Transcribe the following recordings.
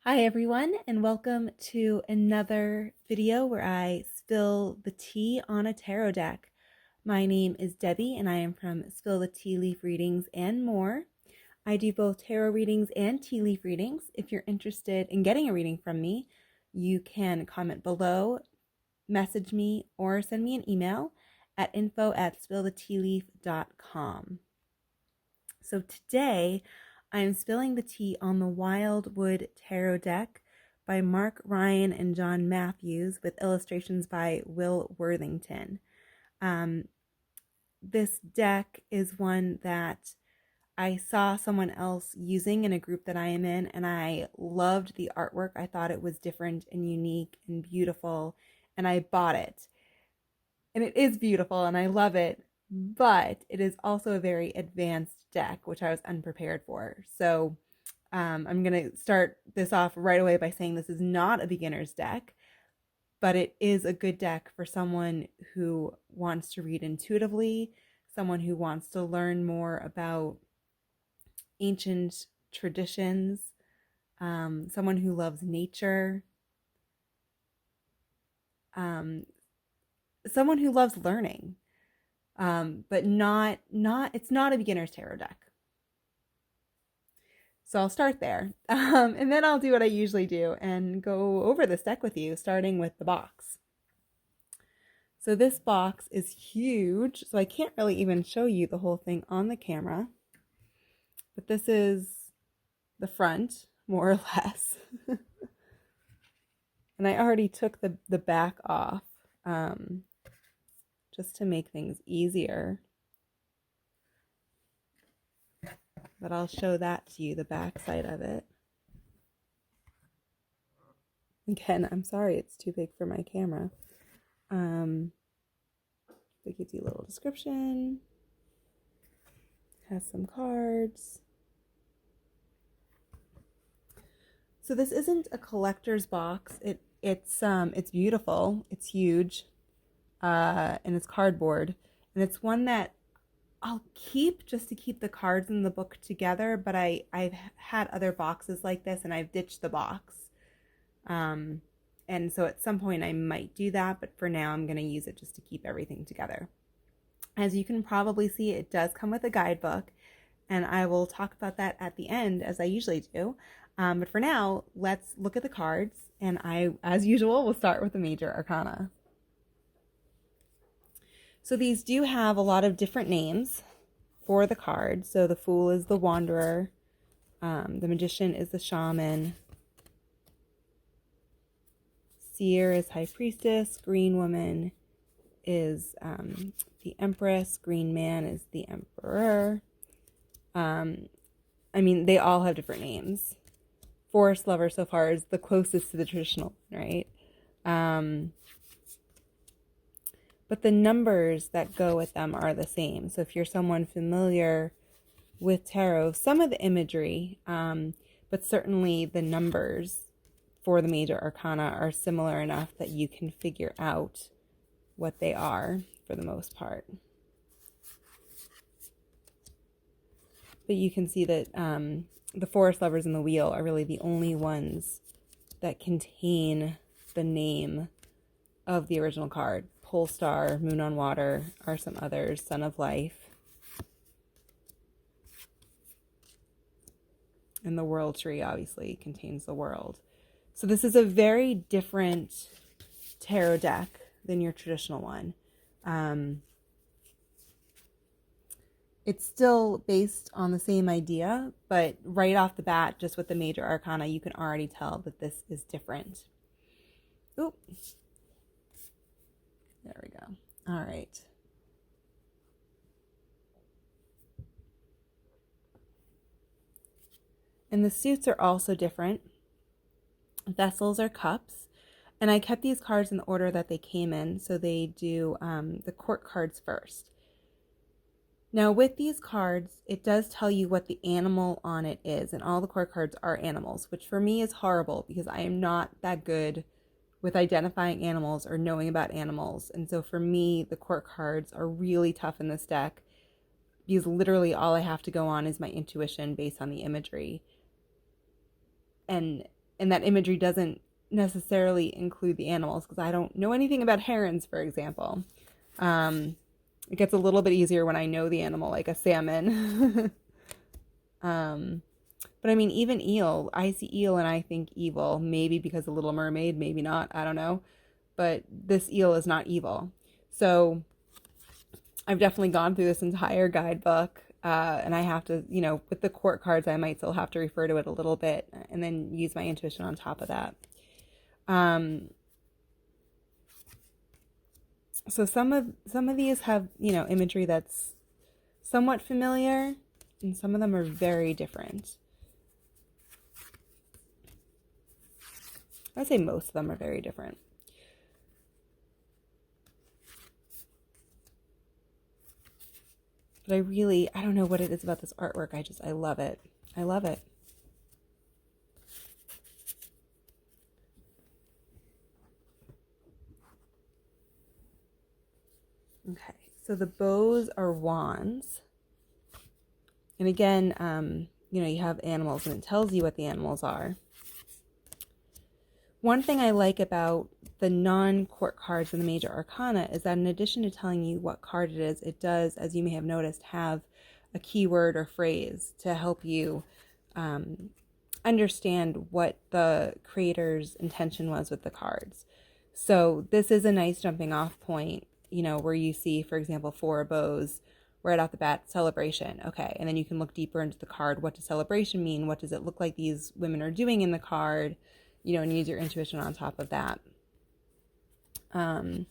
Hi everyone, and welcome to another video where I spill the tea on a tarot deck. My name is Debbie and I am from Spill the Tea Leaf Readings and more. I do both tarot readings and tea leaf readings. If you're interested in getting a reading from me, you can comment below, message me, or send me an email at info@spillthetealeaf.com. So today I'm spilling the tea on the Wildwood Tarot deck by Mark Ryan and John Matthews with illustrations by Will Worthington. This deck is one that I saw someone else using in a group that I am in, and I loved the artwork. I thought it was different and unique and beautiful, and I bought it. And it is beautiful, and I love it, but it is also a very advanced deck, which I was unprepared for. So I'm going to start this off right away by saying this is not a beginner's deck, but it is a good deck for someone who wants to read intuitively, someone who wants to learn more about ancient traditions, someone who loves nature, someone who loves learning, but it's not a beginner's tarot deck. So I'll start there, and then I'll do what I usually do and go over this deck with you, starting with the box. So this box is huge, so I can't really even show you the whole thing on the camera, but this is the front, more or less. And I already took the back off, just to make things easier. But I'll show that to you, the back side of it. Again, I'm sorry it's too big for my camera. It gives you a little description. Has some cards. So this isn't a collector's box. It's beautiful. It's huge, and it's cardboard, and it's one that I'll keep just to keep the cards in the book together. But I've had other boxes like this, and I've ditched the box. And so at some point I might do that, but for now I'm going to use it just to keep everything together. As you can probably see, it does come with a guidebook, and I will talk about that at the end, as I usually do. But for now, let's look at the cards, and I, as usual, will start with the major arcana. So these do have a lot of different names for the cards. So the Fool is the Wanderer, the Magician is the Shaman, Seer is High Priestess, Green Woman is the Empress, Green Man is the Emperor. I mean, they all have different names. Forest Lover so far is the closest to the traditional, right? But the numbers that go with them are the same. So if you're someone familiar with tarot, some of the imagery, but certainly the numbers for the major arcana are similar enough that you can figure out what they are for the most part. But you can see that the Forest Lovers and the Wheel are really the only ones that contain the name of the original card. Polestar, Moon on Water are some others, Sun of Life. And the World Tree obviously contains the world. So this is a very different tarot deck than your traditional one. It's still based on the same idea, but right off the bat, just with the major arcana, you can already tell that this is different. Oop. There we go. All right. And the suits are also different. Vessels are cups. And I kept these cards in the order that they came in. So they do the court cards first. Now with these cards, it does tell you what the animal on it is. And all the court cards are animals, which for me is horrible because I am not that good with identifying animals or knowing about animals. And so for me, the court cards are really tough in this deck because literally all I have to go on is my intuition based on the imagery. And and that imagery doesn't necessarily include the animals, because I don't know anything about herons, for example. It gets a little bit easier when I know the animal, like a salmon. But I mean, even eel, I see eel and I think evil, maybe because of Little Mermaid, maybe not, I don't know. But this eel is not evil. So I've definitely gone through this entire guidebook, and I have to, with the court cards, I might still have to refer to it a little bit and then use my intuition on top of that. So some of these have, imagery that's somewhat familiar, and some of them are very different. I would say most of them are very different. But I don't know what it is about this artwork. I love it. I love it. Okay, so the bows are wands. And again, you have animals and it tells you what the animals are. One thing I like about the non-court cards in the major arcana is that in addition to telling you what card it is, it does, as you may have noticed, have a keyword or phrase to help you understand what the creator's intention was with the cards. So this is a nice jumping off point, where you see, for example, 4 bows right off the bat, celebration. Okay, and then you can look deeper into the card. What does celebration mean? What does it look like these women are doing in the card? And use your intuition on top of that. But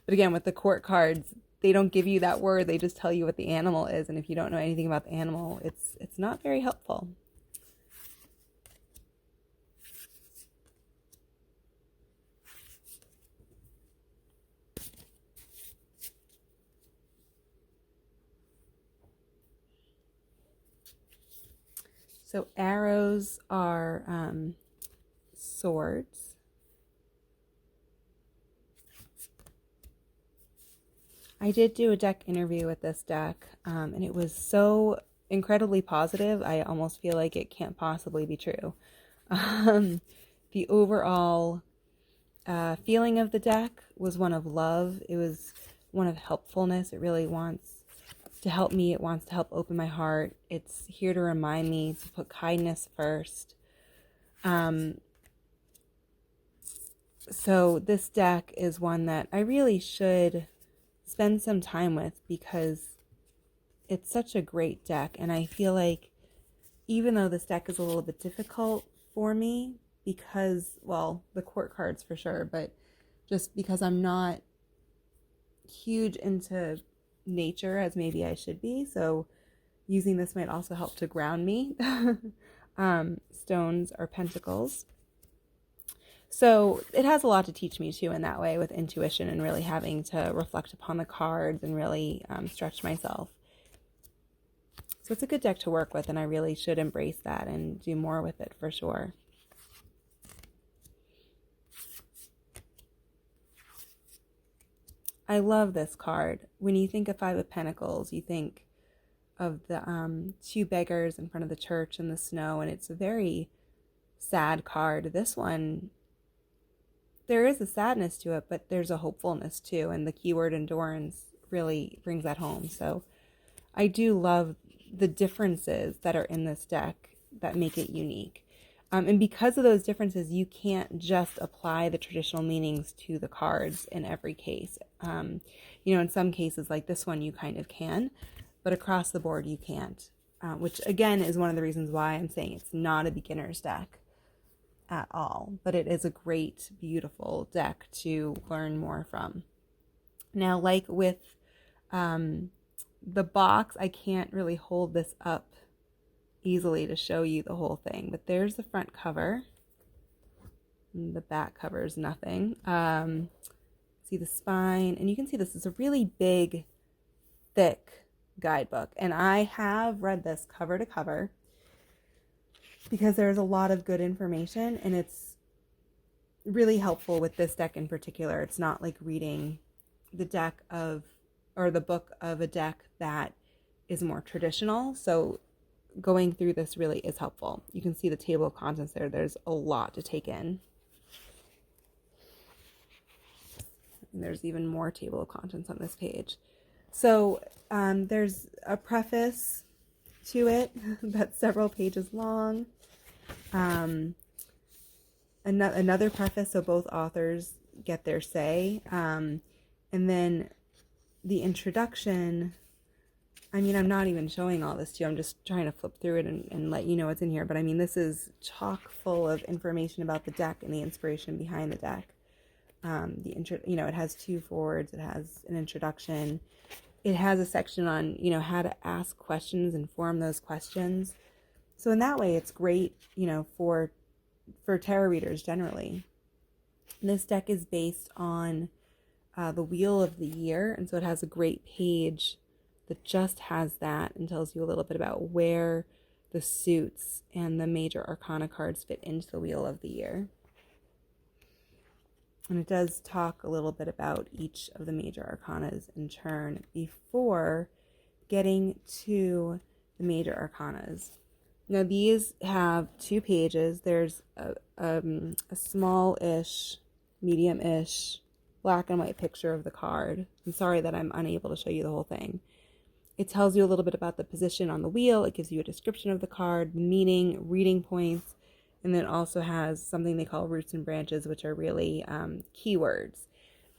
again, with the court cards, they don't give you that word. They just tell you what the animal is. And if you don't know anything about the animal, it's not very helpful. So arrows are swords. I did do a deck interview with this deck, and it was so incredibly positive, I almost feel like it can't possibly be true. The overall feeling of the deck was one of love. It was one of helpfulness. It really wants to help me. It wants to help open my heart. It's here to remind me to put kindness first. So this deck is one that I really should spend some time with, because it's such a great deck. And I feel like even though this deck is a little bit difficult for me, because, well, the court cards for sure, but just because I'm not huge into nature as maybe I should be, so using this might also help to ground me. Stones are pentacles. So it has a lot to teach me too in that way, with intuition and really having to reflect upon the cards and really stretch myself. So it's a good deck to work with, and I really should embrace that and do more with it for sure. I love this card. When you think of 5 of Pentacles, you think of the 2 beggars in front of the church in the snow, and it's a very sad card. This one, there is a sadness to it, but there's a hopefulness too, and the keyword endurance really brings that home. So I do love the differences that are in this deck that make it unique. And because of those differences, you can't just apply the traditional meanings to the cards in every case. In some cases, like this one, you kind of can, but across the board, you can't. Which, again, is one of the reasons why I'm saying it's not a beginner's deck at all. But it is a great, beautiful deck to learn more from. Now, like with the box, I can't really hold this up easily to show you the whole thing, but there's the front cover. The back cover is nothing. See the spine, and you can see this is a really big, thick guidebook, and I have read this cover to cover because there's a lot of good information, and it's really helpful with this deck in particular. It's not like reading the book of a deck that is more traditional. So going through this really is helpful. You can see the table of contents there. There's a lot to take in. And there's even more table of contents on this page. So there's a preface to it that's several pages long. Another preface, so both authors get their say. And then the introduction, I mean, I'm not even showing all this to you. I'm just trying to flip through it and let you know what's in here. But I mean, this is chock full of information about the deck and the inspiration behind the deck. It has 2 forwards. It has an introduction. It has a section on, how to ask questions and form those questions. So in that way, it's great, for tarot readers generally. This deck is based on the Wheel of the Year, and so it has a great page that just has that and tells you a little bit about where the suits and the major arcana cards fit into the Wheel of the Year. And it does talk a little bit about each of the major arcanas in turn before getting to the major arcanas. Now these have 2 pages. There's a small-ish, medium-ish, black and white picture of the card. I'm sorry that I'm unable to show you the whole thing. It tells you a little bit about the position on the wheel. It gives you a description of the card, meaning, reading points, and then also has something they call roots and branches, which are really keywords.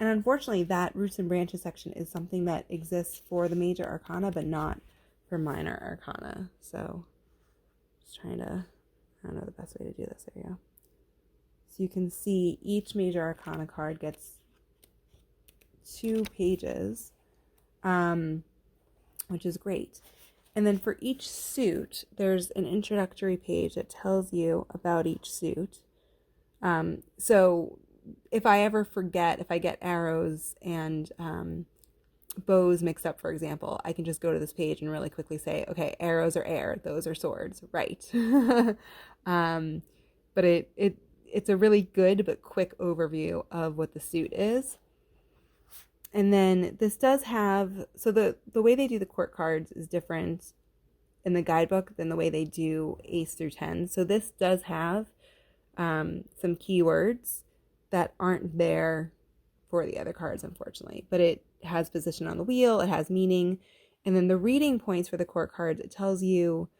And unfortunately, that roots and branches section is something that exists for the major arcana, but not for minor arcana. So just trying to, I don't know the best way to do this. There you go. So you can see each major arcana card gets 2 pages, which is great. And then for each suit, there's an introductory page that tells you about each suit. So if I ever forget, if I get arrows and bows mixed up, for example, I can just go to this page and really quickly say, okay, arrows are air, those are swords, right? But it's a really good but quick overview of what the suit is. And then this does have, so the way they do the court cards is different in the guidebook than the way they do Ace through 10. So this does have some keywords that aren't there for the other cards, unfortunately. But it has position on the wheel, it has meaning. And then the reading points for the court cards, it tells you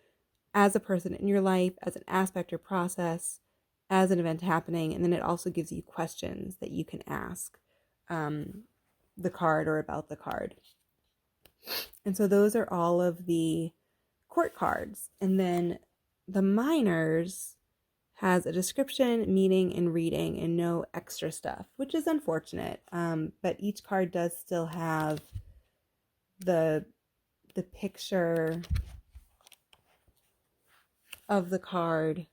as a person in your life, as an aspect or process, as an event happening. And then it also gives you questions that you can ask the card or about the card. And so those are all of the court cards. And then the minors has a description, meaning, and reading, and no extra stuff, which is unfortunate. But each card does still have the picture of the card,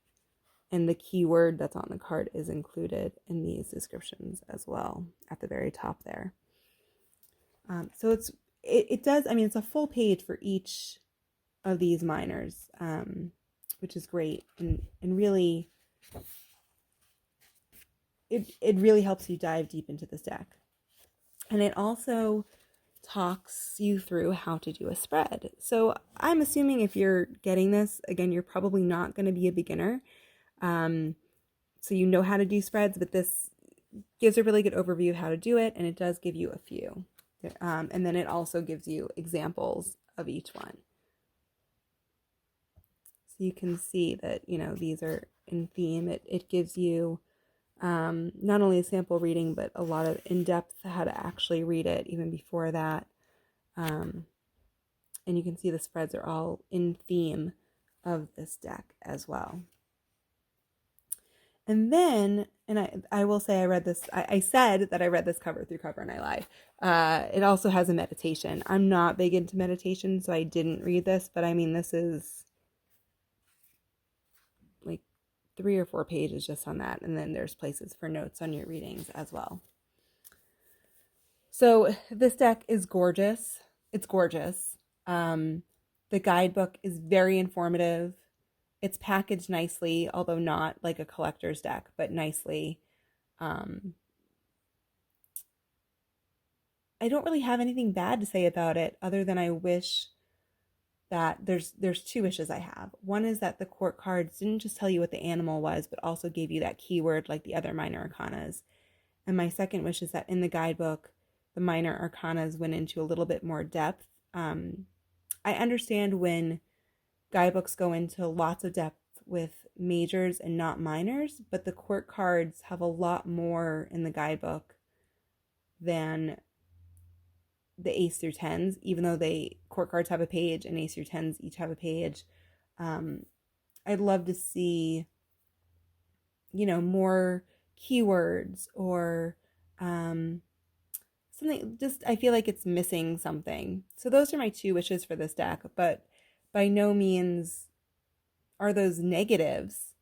and the keyword that's on the card is included in these descriptions as well at the very top there. So it does, I mean, it's a full page for each of these minors, which is great, and really, it really helps you dive deep into this deck. And it also talks you through how to do a spread. So I'm assuming if you're getting this, again, you're probably not going to be a beginner. So you know how to do spreads, but this gives a really good overview of how to do it, and it does give you a few. And then it also gives you examples of each one. So you can see that, these are in theme. It gives you not only a sample reading, but a lot of in-depth how to actually read it even before that. And you can see the spreads are all in theme of this deck as well. And then, and I will say I read this, I said that I read this cover through cover, and I lied. It also has a meditation. I'm not big into meditation, so I didn't read this, but I mean, this is like 3 or 4 pages just on that. And then there's places for notes on your readings as well. So this deck is gorgeous. It's gorgeous. The guidebook is very informative. It's packaged nicely, although not like a collector's deck, but nicely. I don't really have anything bad to say about it other than I wish that there's two wishes I have. One is that the court cards didn't just tell you what the animal was, but also gave you that keyword like the other minor arcanas. And my second wish is that in the guidebook, the minor arcanas went into a little bit more depth. I understand when guidebooks go into lots of depth with majors and not minors, but the court cards have a lot more in the guidebook than the ace through tens, even though they court cards have a page and ace through tens each have a page. Um, I'd love to see, more keywords or something. Just I feel like it's missing something. So those are my two wishes for this deck, but by no means are those negatives.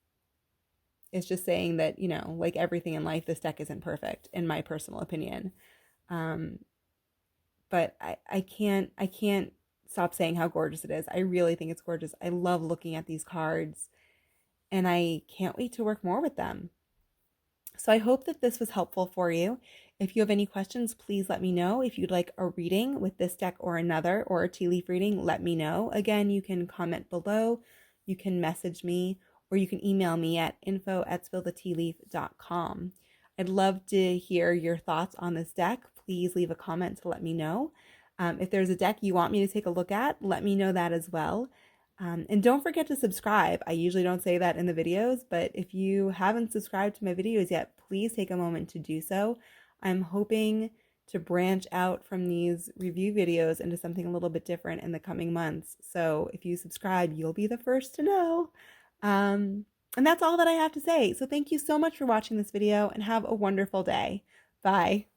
It's just saying that, like everything in life, this deck isn't perfect, in my personal opinion. Um, but I can't stop saying how gorgeous it is. I really think it's gorgeous. I love looking at these cards, and I can't wait to work more with them. So I hope that this was helpful for you. If you have any questions, please let me know. If you'd like a reading with this deck or another, or a tea leaf reading, let me know. Again, you can comment below, you can message me, or you can email me at info@spillthetealeaf.com. I'd love to hear your thoughts on this deck. Please leave a comment to let me know. If there's a deck you want me to take a look at, let me know that as well. And don't forget to subscribe. I usually don't say that in the videos, but if you haven't subscribed to my videos yet, please take a moment to do so. I'm hoping to branch out from these review videos into something a little bit different in the coming months. So if you subscribe, you'll be the first to know. And that's all that I have to say. So thank you so much for watching this video and have a wonderful day. Bye.